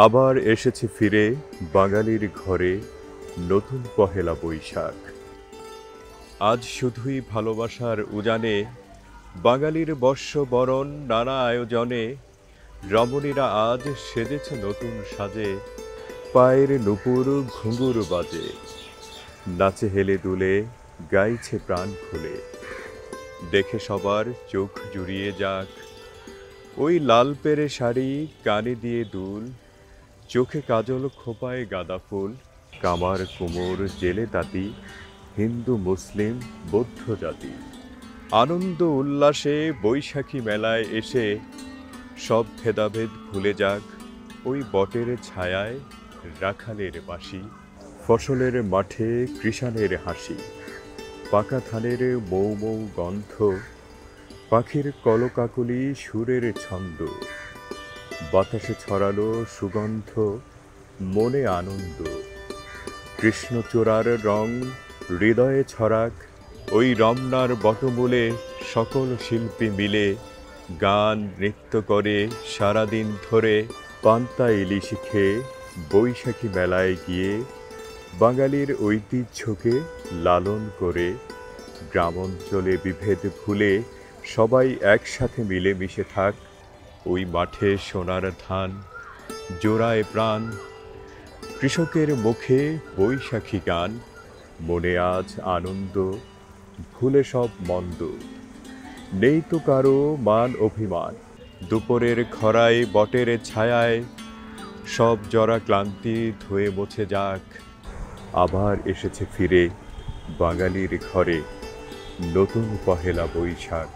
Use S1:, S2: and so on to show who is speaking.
S1: আবার এসেছে ফিরে বাঙালির ঘরে নতুন পহেলা বৈশাখ। আজ শুধুই ভালোবাসার উজানে বাঙালির বর্ষবরণ নানা আয়োজনে রমণীরা আজ সেজেছে নতুন সাজে, পায়ের নুপুর ঘুঙুর বাজে, নাচে হেলে দুলে গাইছে প্রাণ খুলে। দেখে সবার চোখ জুড়িয়ে যাক ওই লাল পেরে শাড়ি, কানে দিয়ে দুল, চোখে কাজল, খোঁপায় গাঁদা ফুল, কামার কুমোর জেলে তাঁতি, হিন্দু মুসলিম বৌদ্ধ জাতি। আনন্দ উল্লাসে বৈশাখী মেলায় এসে সব ভেদাভেদ ভুলে যাক ওই বটের ছায়ায় রাখালের বাঁশি, ফসলের মাঠে কৃষাণের হাসি, পাকা ধানের মৌ মৌ গন্ধ, পাখির কলকাকলি সুরের ছন্দ, বাতাসে ছড়ালো সুগন্ধ, মনে আনন্দ। কৃষ্ণচূড়ার রং হৃদয়ে ছড়াক ওই রমনার বটমূলে, সকল শিল্পী মিলে গান নৃত্য করে সারাদিন ধরে। পান্তা ইলিশ খেয়ে বৈশাখী মেলায় গিয়ে বাঙালির ঐতিহ্যকে লালন করে গ্রামাঞ্চলে বিভেদ ভুলে সবাই একসাথে মিলেমিশে থাক ওই মাঠে সোনার ধান জোড়ায় প্রাণ। কৃষকের মুখে বৈশাখী গান, মনে আজ আনন্দ, ভুলে সব মন্দ। নেই তো কারো মান অভিমান, দুপুরের খরায় বটের ছায়ায় সব জরা ক্লান্তি ধুয়ে মুছে যাক। আবার এসেছে ফিরে বাঙালির ঘরে নতুন পহেলা বৈশাখ।